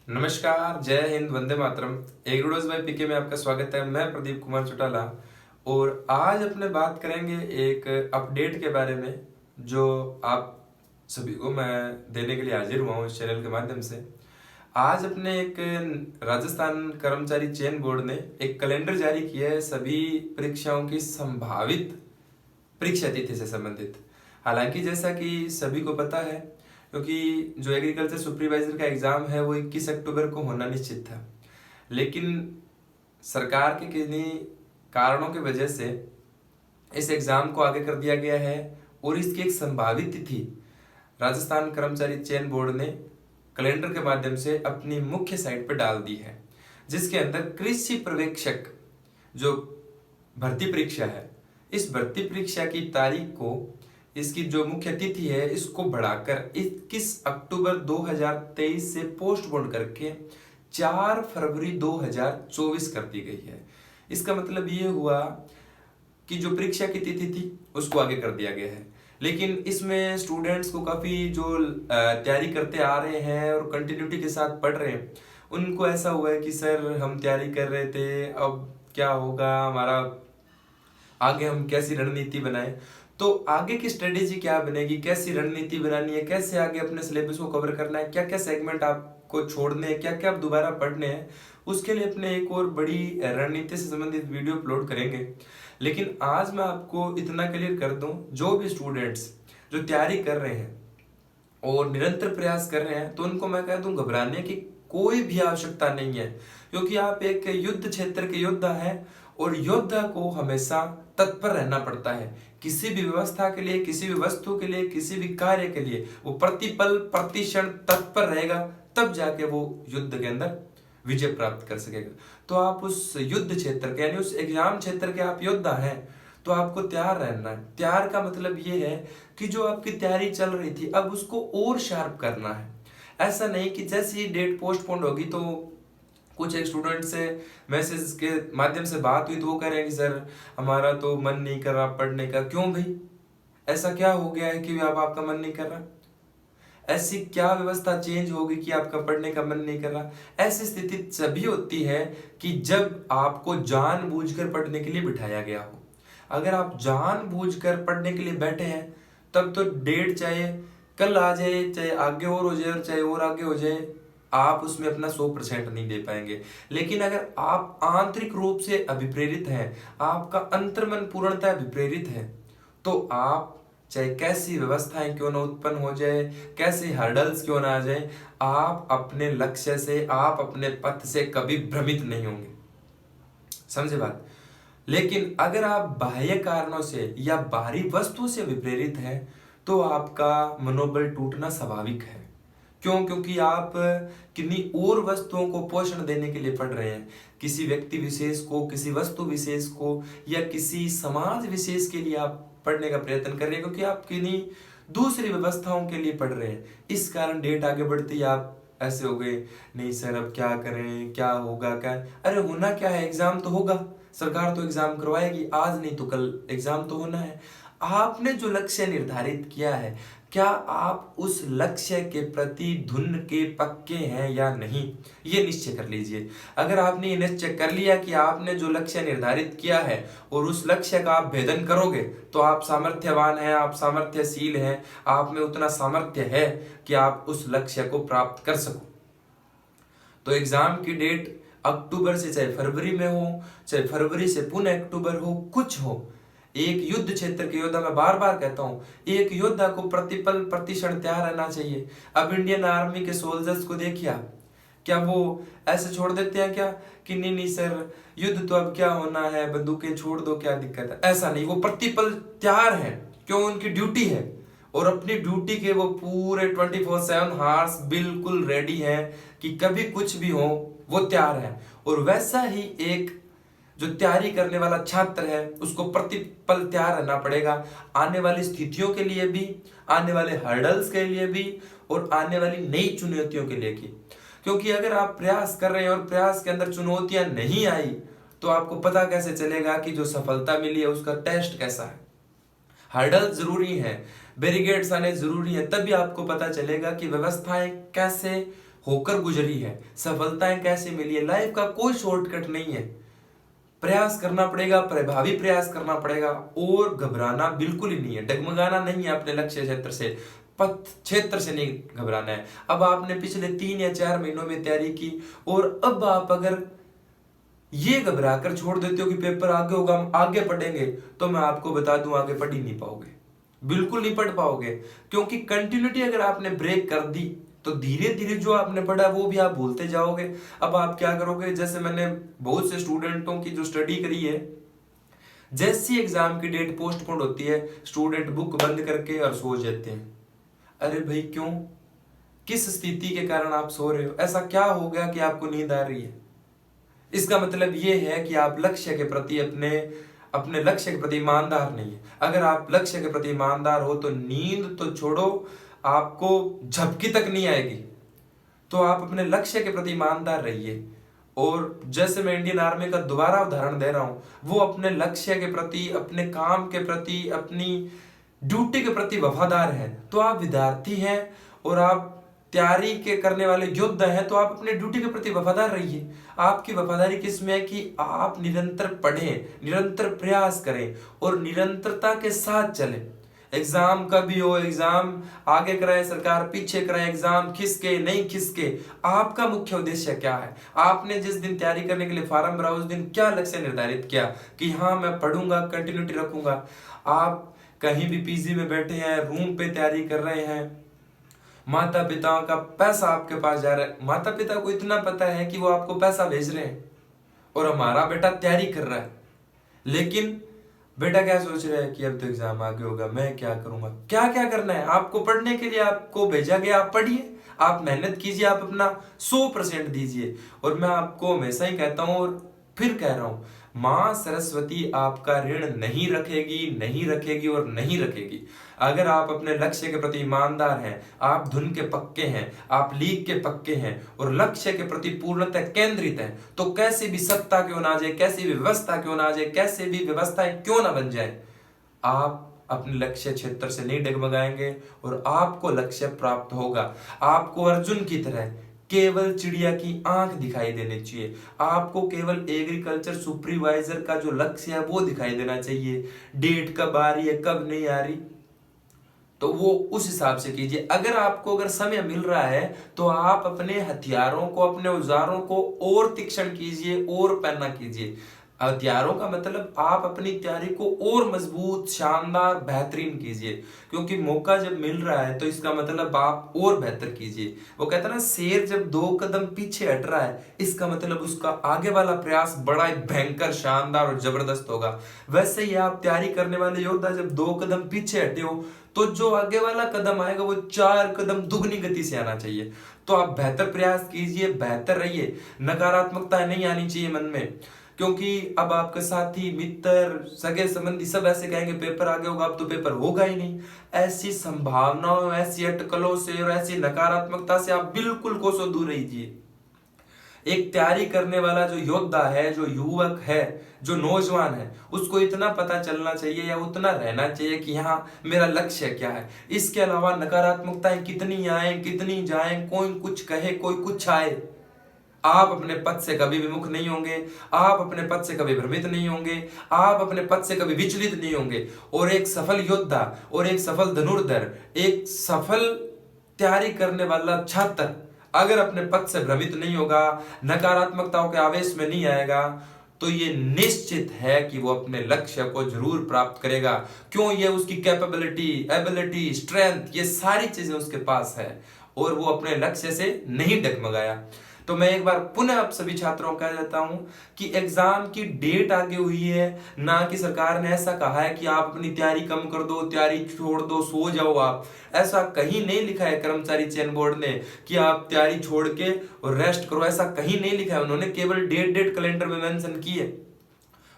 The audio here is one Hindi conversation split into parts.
नमस्कार, जय हिंद, वंदे मातरम। एग्रोडोज बाय पीके में आपका स्वागत है। मैं प्रदीप कुमार चौटाला और आज अपने बात करेंगे एक अपडेट के बारे में जो आप सभी को मैं देने के लिए हाजिर हुआ हूँ इस चैनल के माध्यम से। आज अपने एक राजस्थान कर्मचारी चयन बोर्ड ने एक कैलेंडर जारी किया है सभी परीक्षाओं की संभावित परीक्षा तिथि से संबंधित। हालांकि जैसा कि सभी को पता है, क्योंकि जो एग्रीकल्चर सुपरवाइजर का एग्जाम है वो 21 अक्टूबर को होना निश्चित था, लेकिन सरकार के किन्हीं कारणों की वजह से इस एग्जाम को आगे कर दिया गया है और इसकी एक संभावित तिथि राजस्थान कर्मचारी चयन बोर्ड ने कैलेंडर के माध्यम से अपनी मुख्य साइट पर डाल दी है, जिसके अंदर कृषि पर्यवेक्षक जो भर्ती परीक्षा है, इस भर्ती परीक्षा की तारीख को, इसकी जो मुख्य तिथि है, इसको बढ़ाकर 21 अक्टूबर 2023 से पोस्टपोन करके 4 फरवरी 2024 कर दी गई है। इसका मतलब ये हुआ कि जो परीक्षा की तिथि थी उसको आगे कर दिया गया है, लेकिन इसमें स्टूडेंट्स को काफ़ी जो तैयारी करते आ रहे हैं और कंटिन्यूटी के साथ पढ़ रहे हैं, उनको ऐसा हुआ है कि सर हम तैयारी कर रहे थे, अब क्या होगा हमारा, आगे हम कैसी रणनीति बनाएं। तो आगे की स्ट्रेटेजी क्या बनेगी, कैसी रणनीति बनानी है, कैसे आगे अपने सिलेबस को कवर करना है, क्या क्या सेगमेंट आपको छोड़ने हैं, क्या क्या आप दोबारा पढ़ने हैं, उसके लिए अपने एक और बड़ी रणनीति से संबंधित वीडियो अपलोड करेंगे। लेकिन आज मैं आपको इतना क्लियर कर दूं, जो भी स्टूडेंट्स जो तैयारी कर रहे हैं और निरंतर प्रयास कर रहे हैं, तो उनको मैं कह दूं घबराने की कोई भी आवश्यकता नहीं है, क्योंकि आप एक युद्ध क्षेत्र के योद्धा हैं और योद्धा को हमेशा तत्पर रहना पड़ता है। किसी भी व्यवस्था के लिए, किसी भी वस्तु के लिए, किसी भी कार्य के लिए वो प्रतिपल प्रतिक्षण तत्पर रहेगा, तब जाके वो युद्ध के अंदर विजय प्राप्त कर सकेगा। तो आप उस युद्ध क्षेत्र के यानी उस एग्जाम क्षेत्र के आप योद्धा हैं, तो आपको तैयार रहना है। तैयार का मतलब ये है कि जो आपकी तैयारी चल रही थी अब उसको और शार्प करना है। ऐसा नहीं कि जैसे ही डेट पोस्टपोन होगी तो कुछ एक स्टूडेंट से मैसेज के माध्यम से बात हुई तो वो कह रहे हैं कि सर हमारा तो मन नहीं कर रहा पढ़ने का। क्यों भाई, ऐसा क्या हो गया है कि अब आपका मन नहीं कर रहा? ऐसी क्या व्यवस्था चेंज होगी कि आपका पढ़ने का मन नहीं कर रहा? ऐसी स्थिति तभी होती है कि जब आपको जानबूझकर पढ़ने के लिए बिठाया गया हो। अगर आप जानबूझकर पढ़ने के लिए बैठे हैं, तब तो डेट चाहे कल आ जाए, चाहे आगे और हो जाए और चाहे और आगे हो जाए, आप उसमें अपना 100% नहीं दे पाएंगे। लेकिन अगर आप आंतरिक रूप से अभिप्रेरित हैं, आपका अंतर्मन पूर्णतः अभिप्रेरित है, तो आप चाहे कैसी व्यवस्थाएं क्यों ना उत्पन्न हो जाए, कैसे हर्डल्स क्यों ना आ जाए, आप अपने लक्ष्य से, आप अपने पथ से कभी भ्रमित नहीं होंगे। समझे बात? लेकिन अगर आप बाह्य कारणों से या बाहरी वस्तुओं से विप्रेरित हैं, तो आपका मनोबल टूटना स्वाभाविक है। क्यों? क्योंकि आप किन्हीं और वस्तुओं को पोषण देने के लिए पढ़ रहे हैं, किसी व्यक्ति विशेष को, किसी वस्तु विशेष को या किसी समाज विशेष के लिए आप पढ़ने का प्रयत्न कर रहे हैं, क्योंकि आप किन्हीं दूसरी व्यवस्थाओं के लिए पढ़ रहे हैं। इस कारण डेट आगे बढ़ती है, आप ऐसे हो गए, नहीं सर अब क्या करें, क्या होगा, क्या? अरे होना क्या है, एग्जाम तो होगा, सरकार तो एग्जाम करवाएगी, आज नहीं तो कल एग्जाम तो होना है। आपने जो लक्ष्य निर्धारित किया है, क्या आप उस लक्ष्य के प्रति धुन के पक्के हैं या नहीं, ये निश्चय कर लीजिए। अगर आपने ये निश्चय कर लिया कि आपने जो लक्ष्य निर्धारित किया है और उस लक्ष्य का आप भेदन करोगे, तो आप सामर्थ्यवान हैं, आप सामर्थ्यशील हैं, आप में उतना सामर्थ्य है कि आप उस लक्ष्य को प्राप्त कर सको। तो एग्जाम की डेट अक्टूबर से चाहे फरवरी में हो, चाहे फरवरी से पुनः अक्टूबर हो, कुछ हो, एक युद्ध क्षेत्र के योद्धा, मैं बार बार कहता हूं, एक योद्धा को प्रतिपल प्रतिक्षण तैयार रहना चाहिए। अब इंडियन आर्मी के सोल्जर्स को देखिए आप, क्या वो ऐसे छोड़ देते हैं क्या कि नहीं नहीं सर युद्ध तो अब क्या होना है, बंदूकें छोड़ दो, क्या दिक्कत है? ऐसा नहीं, वो प्रतिपल तैयार है। क्यों? उनकी ड्यूटी है और अपनी ड्यूटी के वो पूरे 24/7 हार्स बिल्कुल रेडी है कि कभी कुछ भी हो वो तैयार है। और वैसा ही एक जो तैयारी करने वाला छात्र है, उसको प्रतिपल तैयार रहना पड़ेगा, आने वाली स्थितियों के लिए भी, आने वाले हर्डल्स के लिए भी और आने वाली नई चुनौतियों के लिए भी। क्योंकि अगर आप प्रयास कर रहे हैं और प्रयास के अंदर चुनौतियां नहीं आई, तो आपको पता कैसे चलेगा कि जो सफलता मिली है उसका टेस्ट कैसा है? हर्डल जरूरी है, बैरिकेड्स आने जरूरी है, तभी आपको पता चलेगा कि व्यवस्थाएं कैसे होकर गुजरी है, सफलताएं कैसे मिली है। लाइफ का कोई शॉर्टकट नहीं है, प्रयास करना पड़ेगा, प्रभावी प्रयास करना पड़ेगा और घबराना बिल्कुल ही नहीं है, डगमगाना नहीं है, अपने लक्ष्य क्षेत्र से पथ क्षेत्र से नहीं घबराना है। अब आपने पिछले 3 या 4 महीनों में तैयारी की और अब आप अगर ये घबरा कर छोड़ देते हो कि पेपर आगे होगा, हम आगे पढ़ेंगे, तो मैं आपको बता दूं आगे पढ़ ही नहीं पाओगे, बिल्कुल नहीं पढ़ पाओगे। क्योंकि कंटिन्यूटी अगर आपने ब्रेक कर दी तो धीरे धीरे जो आपने पढ़ा वो भी आप भूलते जाओगे। अब आप क्या करोगे, जैसे मैंने बहुत से स्टूडेंटों की जो स्टडी करी है, जैसी एग्जाम की डेट पोस्टपोन होती है स्टूडेंट बुक बंद करके और सो जाते हैं। अरे भाई क्यों, किस स्थिति के कारण आप सो रहे हो, ऐसा क्या हो गया कि आपको नींद आ रही है? इसका मतलब ये है कि आप लक्ष्य के प्रति अपने लक्ष्य के प्रति ईमानदार नहीं है। अगर आप लक्ष्य के प्रति ईमानदार हो तो नींद तो छोड़ो, आपको झपकी तक नहीं आएगी। तो आप अपने लक्ष्य के प्रति ईमानदार रहिए। और जैसे मैं इंडियन आर्मी का दोबारा उदाहरण दे रहा हूं, वो अपने लक्ष्य के प्रति, अपने काम के प्रति, अपनी ड्यूटी के प्रति वफादार है। तो आप विद्यार्थी हैं और आप तैयारी के करने वाले योद्धा हैं, तो आप अपने ड्यूटी के प्रति वफादार रहिए। आपकी वफादारी किसमें है कि आप निरंतर पढ़ें, निरंतर प्रयास करें और निरंतरता के साथ चलें। एग्जाम कभी हो, एग्जाम आगे कराए सरकार, पीछे कराए, एग्जाम खिसके नहीं खिसके, आपका मुख्य उद्देश्य क्या है? आपने जिस दिन तैयारी करने के लिए फॉर्म भरा उस दिन क्या लक्ष्य निर्धारित किया कि हाँ मैं पढ़ूंगा, कंटिन्यूटी रखूंगा। आप कहीं भी पीजी में बैठे हैं, रूम पे तैयारी कर रहे हैं, माता पिता का पैसा आपके पास जा रहा है, माता पिता को इतना पता है कि वो आपको पैसा भेज रहे हैं और हमारा बेटा तैयारी कर रहा है, लेकिन बेटा क्या सोच रहा है कि अब तो एग्जाम आगे होगा, मैं क्या करूंगा। क्या क्या करना है आपको, पढ़ने के लिए आपको भेजा गया, आप पढ़िए, आप मेहनत कीजिए, आप अपना 100% दीजिए। और मैं आपको हमेशा ही कहता हूं और फिर कह रहा हूं, मां सरस्वती आपका ऋण नहीं रखेगी, नहीं रखेगी और नहीं रखेगी। अगर आप अपने लक्ष्य के प्रति ईमानदार हैं, आप धुन के पक्के हैं, आप लीक के पक्के हैं और लक्ष्य के प्रति पूर्णतः केंद्रित हैं, तो कैसी भी सत्ता क्यों ना आ जाए, कैसी भी व्यवस्था क्यों ना आ जाए, कैसे भी व्यवस्थाएं क्यों ना बन जाए, आप अपने लक्ष्य क्षेत्र से नहीं डगमगाएंगे और आपको लक्ष्य प्राप्त होगा। आपको अर्जुन की तरह केवल चिड़िया की आंख दिखाई देनी चाहिए, आपको केवल एग्रीकल्चर सुपरवाइजर का जो लक्ष्य है वो दिखाई देना चाहिए। डेट कब आ रही है, कब नहीं आ रही, तो वो उस हिसाब से कीजिए। अगर समय मिल रहा है तो आप अपने हथियारों को, अपने औजारों को और तीक्ष्ण कीजिए और पैना कीजिए। हथियारों का मतलब आप अपनी तैयारी को और मजबूत, शानदार, बेहतरीन कीजिए, क्योंकि मौका जब मिल रहा है तो इसका मतलब आप और बेहतर कीजिए। वो कहता है ना, शेर जब 2 कदम पीछे हट रहा है, इसका मतलब उसका आगे वाला प्रयास बड़ा ही भयंकर, शानदार और जबरदस्त होगा। वैसे ही आप तैयारी करने वाले योद्धा जब 2 कदम पीछे हटे हो तो जो आगे वाला कदम आएगा वो 4 कदम दुगनी गति से आना चाहिए। तो आप बेहतर प्रयास कीजिए, बेहतर रहिए, नकारात्मकता नहीं आनी चाहिए मन में। क्योंकि अब आपके साथी, मित्र, सगे संबंधी सब ऐसे कहेंगे पेपर आगे होगा, अब तो पेपर होगा ही नहीं। ऐसी संभावनाओं, ऐसी अटकलों से और ऐसी नकारात्मकता से आप बिल्कुल कोसों दूर रहिए। एक तैयारी करने वाला जो योद्धा है, जो युवक है, जो नौजवान है, उसको इतना पता चलना चाहिए या उतना रहना चाहिए कि हाँ मेरा लक्ष्य क्या है। इसके अलावा नकारात्मकताएं कितनी आए, कितनी जाएं, कोई कुछ कहे, कोई कुछ आए, आप अपने पद से कभी विमुख नहीं होंगे, आप अपने पद से कभी भ्रमित नहीं होंगे, आप अपने पद से कभी विचलित नहीं होंगे। और एक सफल योद्धा और एक सफल धनुर्धर, एक सफल तैयारी करने वाला छात्र अगर अपने पद से भ्रमित नहीं होगा, नकारात्मकताओं के आवेश में नहीं आएगा, तो ये निश्चित है कि वो अपने लक्ष्य को जरूर प्राप्त करेगा। क्यों? ये उसकी कैपेबिलिटी, एबिलिटी, स्ट्रेंथ, ये सारी चीजें उसके पास है और वो अपने लक्ष्य से नहीं डगमगाया। तो मैं एक बार पुनः आप सभी छात्रों को कह देता हूं कि एग्जाम की डेट आगे हुई है, ना कि सरकार ने ऐसा कहा है कि आप अपनी तैयारी कम कर दो, तैयारी छोड़ दो, सो जाओ आप। ऐसा कहीं नहीं लिखा है कर्मचारी चयन बोर्ड ने कि आप तैयारी छोड़ के और रेस्ट करो, ऐसा कहीं नहीं लिखा है। उन्होंने केवल डेट कैलेंडर में मेंशन की है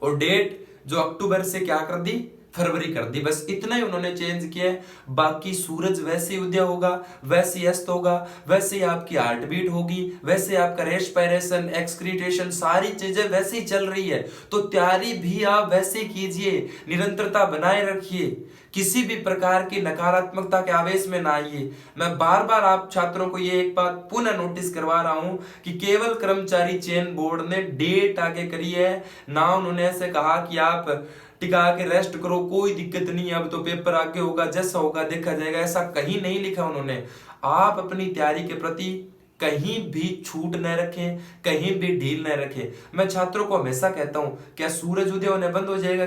और डेट जो अक्टूबर से क्या कर दी, फरवरी कर दी, बस इतना ही उन्होंने चेंज किया है। बाकी सूरज वैसे ही उदय होगा, वैसे ही अस्त होगा, वैसे ही आपकी हार्ट बीट होगी, वैसे आपका रेस्पिरेशन, एक्सक्रीटेशन, सारी चीजें वैसे ही चल रही है। तो तैयारी भी आप वैसे ही कीजिए, निरंतरता बनाए रखिए, किसी भी प्रकार की नकारात्मकता के आवेश में ना आइए। मैं बार बार आप छात्रों को ये एक बात पुनः नोटिस करवा रहा हूं कि केवल कर्मचारी चयन बोर्ड ने डेट आगे करी है ना, उन्होंने ऐसे कहा कि आप टिका के रेस्ट करो, कोई दिक्कत नहीं है, अब तो पेपर आगे होगा, जैसा होगा देखा जाएगा, ऐसा कहीं नहीं लिखा उन्होंने। आप अपनी तैयारी के प्रति कहीं भी छूट न रखें, कहीं भी ढील न रखें। मैं छात्रों को हमेशा कहता हूं, क्या सूरज उदय होने बंद हो जाएगा?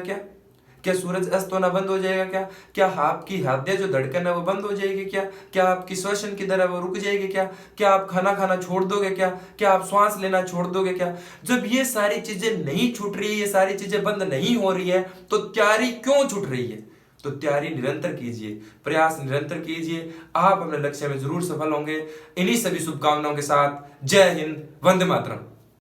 क्या सूरज अस्त होना बंद हो जाएगा? क्या आपकी हृदय जो धड़कन है वो बंद हो जाएगी? क्या आपकी श्वसन की दर है वो रुक जाएगी? क्या आप खाना खाना छोड़ दोगे? क्या आप श्वास लेना छोड़ दोगे? जब ये सारी चीजें नहीं छूट रही है, ये सारी चीजें बंद नहीं हो रही है, तो तैयारी क्यों छूट रही है? तो तैयारी निरंतर कीजिए, प्रयास निरंतर कीजिए, आप अपने लक्ष्य में जरूर सफल होंगे। इन्हीं सभी शुभकामनाओं के साथ जय हिंद, वंदे मातरम।